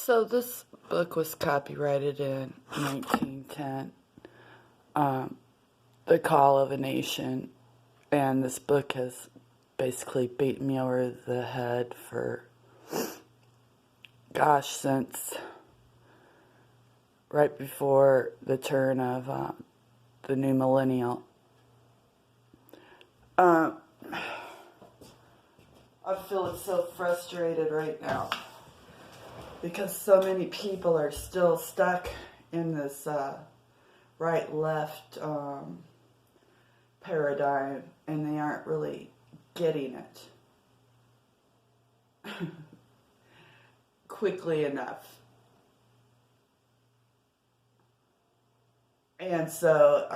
So this book was copyrighted in 1910, The Call of a Nation, and this book has basically beaten me over the head for, since right before the turn of the new millennial. I feel so frustrated right now because so many people are still stuck in this right-left paradigm, and they aren't really getting it quickly enough. And so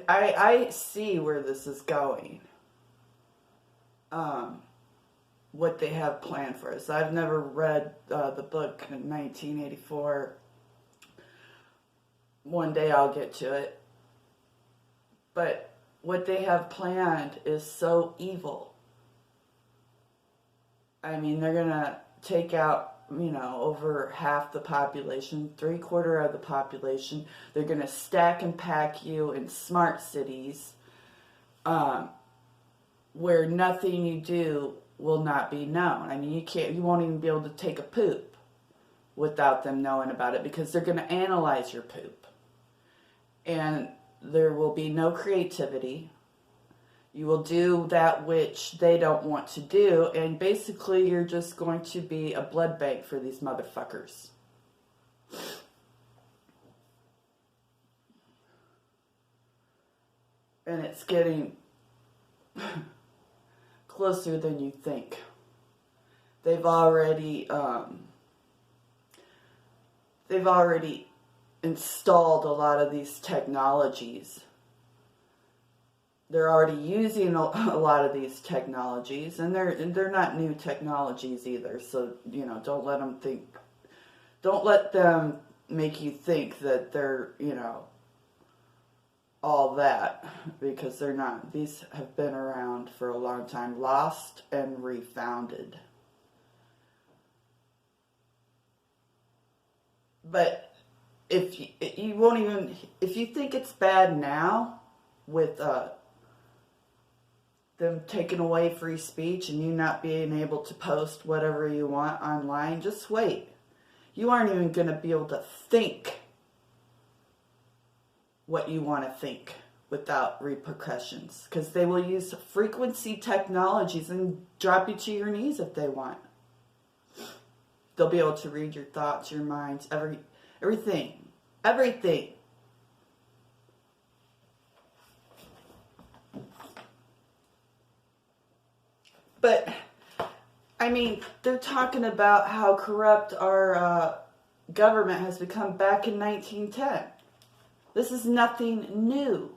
I see where this is going. What they have planned for us. I've never read the book in 1984. One day I'll get to it. But what they have planned is so evil. I mean, they're going to take out, over half the population, 3/4 of the population. They're going to stack and pack you in smart cities where nothing you do will not be known. I mean, you won't even be able to take a poop without them knowing about it, because they're going to analyze your poop. And there will be no creativity. You will do that which they don't want to do, and basically you're just going to be a blood bank for these motherfuckers. And it's getting closer than you think. They've already installed a lot of these technologies. They're already using a lot of these technologies, and they're not new technologies either. So don't let them make you think that they're all that, because they're not. These have been around for a long time, lost and refounded. But if you think it's bad now with them taking away free speech and you not being able to post whatever you want online, just wait. You aren't even going to be able to think what you want to think without repercussions, because they will use frequency technologies and drop you to your knees if they want. They'll be able to read your thoughts, your minds, everything. But, I mean, they're talking about how corrupt our government has become back in 1910. This is nothing new.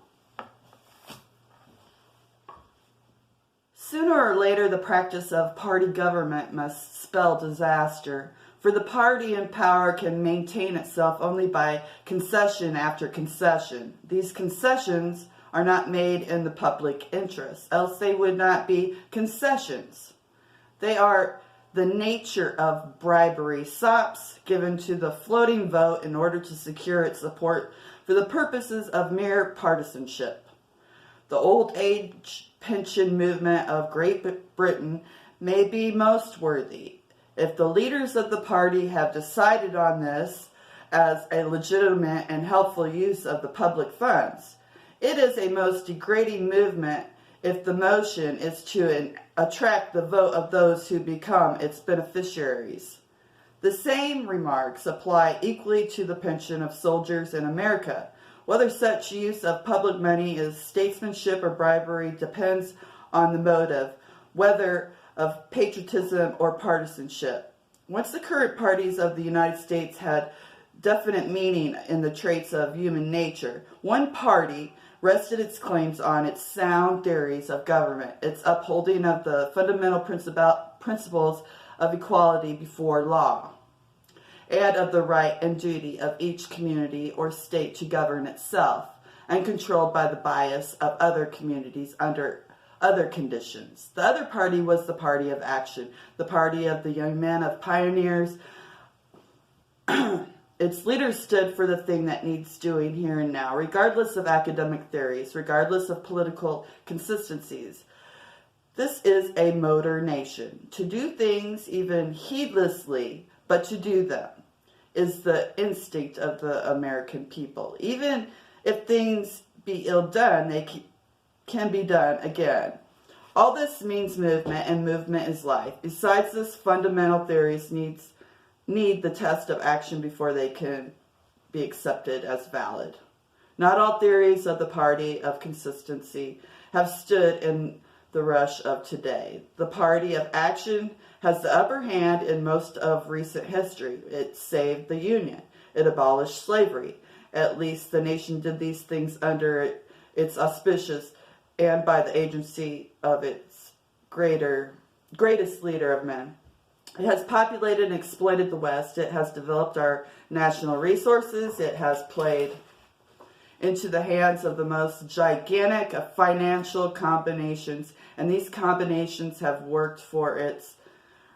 Sooner or later, the practice of party government must spell disaster, for the party in power can maintain itself only by concession after concession. These concessions are not made in the public interest, else they would not be concessions. They are the nature of bribery, sops given to the floating vote in order to secure its support for the purposes of mere partisanship. The old age pension movement of Great Britain may be most worthy. If the leaders of the party have decided on this as a legitimate and helpful use of the public funds, it is a most degrading movement if the motion is to attract the vote of those who become its beneficiaries. The same remarks apply equally to the pension of soldiers in America. Whether such use of public money is statesmanship or bribery depends on the motive, whether of patriotism or partisanship. Once the current parties of the United States had definite meaning in the traits of human nature, one party rested its claims on its sound theories of government, its upholding of the fundamental principles of equality before law, and of the right and duty of each community or state to govern itself, and controlled by the bias of other communities under other conditions. The other party was the party of action, the party of the young men, of pioneers, Its leaders stood for the thing that needs doing here and now, regardless of academic theories, regardless of political consistencies. This is a motor nation. To do things even heedlessly, but to do them, is the instinct of the American people. Even if things be ill done, they can be done again. All this means movement, and movement is life. Besides this, fundamental theories need the test of action before they can be accepted as valid. Not all theories of the party of consistency have stood in the rush of today. The party of action has the upper hand in most of recent history. It saved the Union. It abolished slavery. At least the nation did these things under its auspices and by the agency of its greatest leader of men. It has populated and exploited the West. It has developed our national resources. It has played into the hands of the most gigantic of financial combinations, and these combinations have worked for its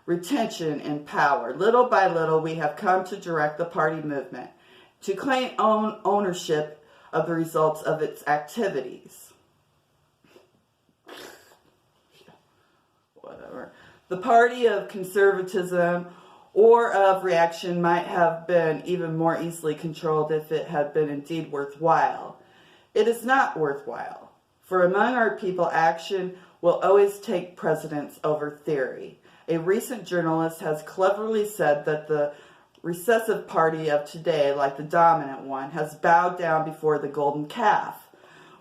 retention in power. Little by little, we have come to direct the party movement, to claim ownership of the results of its activities. Whatever. The party of conservatism or of reaction might have been even more easily controlled if it had been indeed worthwhile. It is not worthwhile, for among our people, action will always take precedence over theory. A recent journalist has cleverly said that the recessive party of today, like the dominant one, has bowed down before the golden calf,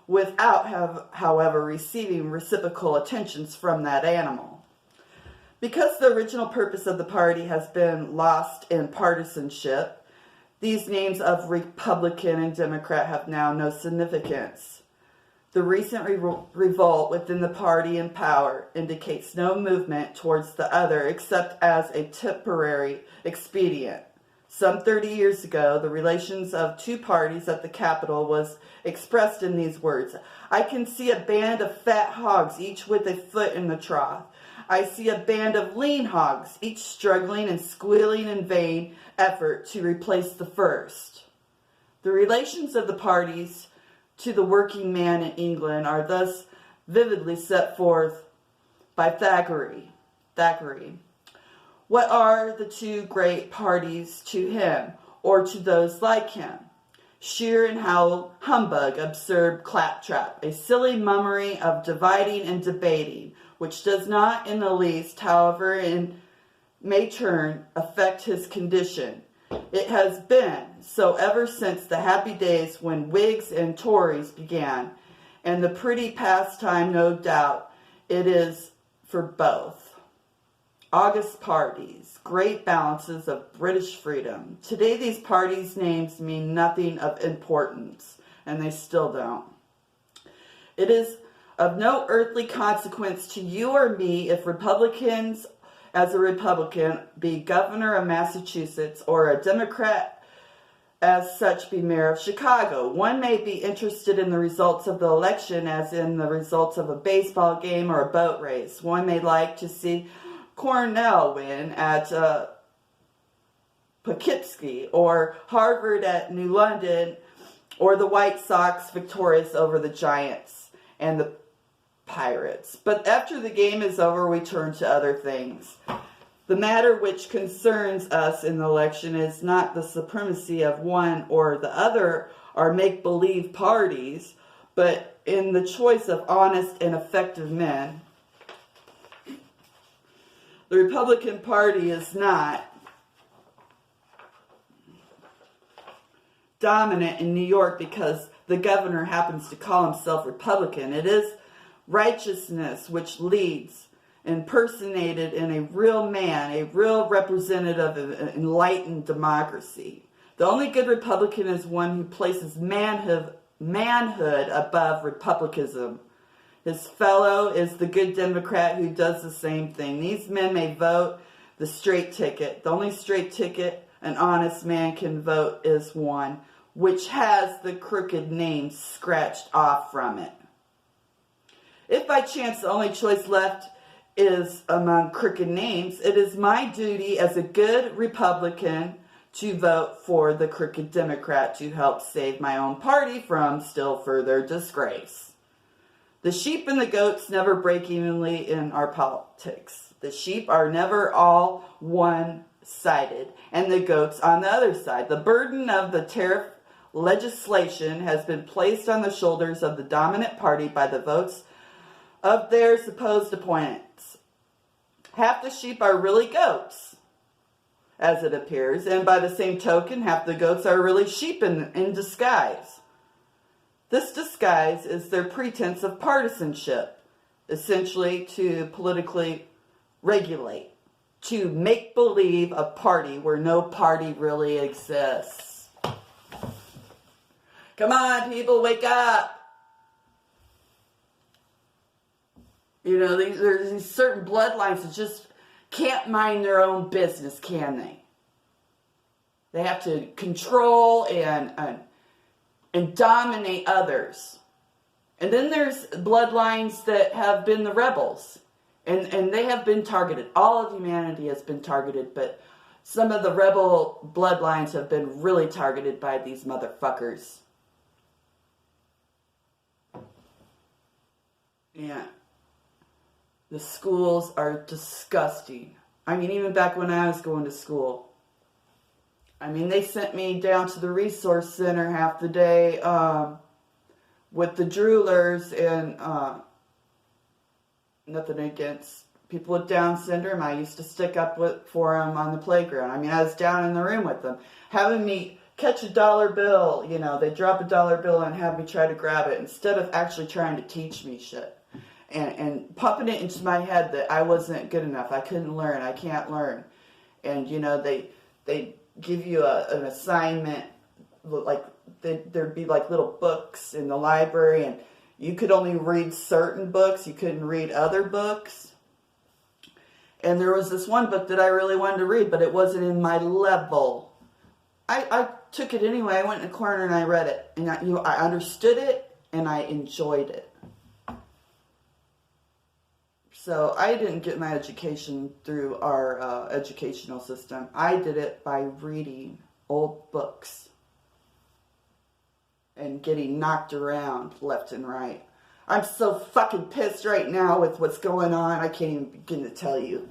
without, however, receiving reciprocal attentions from that animal. Because the original purpose of the party has been lost in partisanship, these names of Republican and Democrat have now no significance. The recent revolt within the party in power indicates no movement towards the other except as a temporary expedient. Some 30 years ago, the relations of two parties at the Capitol was expressed in these words: I can see a band of fat hogs, each with a foot in the trough. I see a band of lean hogs, each struggling and squealing in vain effort to replace the first. The relations of the parties to the working man in England are thus vividly set forth by Thackeray. What are the two great parties to him, or to those like him? Sheer and humbug, absurd claptrap, a silly mummery of dividing and debating, which does not in the least, however it may turn, affect his condition. It has been so ever since the happy days when Whigs and Tories began, and the pretty pastime, no doubt, it is for both. August parties, great balances of British freedom. Today these parties' names mean nothing of importance, and they still don't. It is of no earthly consequence to you or me if Republicans, as a Republican, be governor of Massachusetts, or a Democrat as such be mayor of Chicago. One may be interested in the results of the election as in the results of a baseball game or a boat race. One may like to see Cornell win at Poughkeepsie, or Harvard at New London, or the White Sox victorious over the Giants and the Pirates. But after the game is over, we turn to other things. The matter which concerns us in the election is not the supremacy of one or the other, our make-believe parties, but in the choice of honest and effective men. The Republican Party is not dominant in New York because the governor happens to call himself Republican. It is righteousness which leads, impersonated in a real man, a real representative of an enlightened democracy. The only good Republican is one who places manhood above republicanism. His fellow is the good Democrat who does the same thing. These men may vote the straight ticket. The only straight ticket an honest man can vote is one which has the crooked name scratched off from it. If by chance the only choice left is among crooked names, it is my duty as a good Republican to vote for the crooked Democrat to help save my own party from still further disgrace. The sheep and the goats never break evenly in our politics. The sheep are never all one-sided, and the goats on the other side. The burden of the tariff legislation has been placed on the shoulders of the dominant party by the votes of their supposed opponents. Half the sheep are really goats, as it appears, and by the same token, half the goats are really sheep in disguise. This disguise is their pretense of partisanship, essentially to politically regulate, to make believe a party where no party really exists. Come on, people, wake up! You know, there's these certain bloodlines that just can't mind their own business, can they? They have to control and dominate others. And then there's bloodlines that have been the rebels. And they have been targeted. All of humanity has been targeted, but some of the rebel bloodlines have been really targeted by these motherfuckers. Yeah. The schools are disgusting. I mean, even back when I was going to school. I mean, they sent me down to the resource center half the day with the droolers, and nothing against people with Down syndrome. I used to stick up for them on the playground. I mean, I was down in the room with them, having me catch a dollar bill. You know, they drop a dollar bill and have me try to grab it instead of actually trying to teach me shit. And pumping it into my head that I wasn't good enough. I couldn't learn. I can't learn. And, you know, they give you an assignment, like there'd be like little books in the library, and you could only read certain books. You couldn't read other books. And there was this one book that I really wanted to read, but it wasn't in my level. I took it anyway. I went in a corner and I read it. And I understood it and I enjoyed it. So I didn't get my education through our educational system. I did it by reading old books and getting knocked around left and right. I'm so fucking pissed right now with what's going on. I can't even begin to tell you.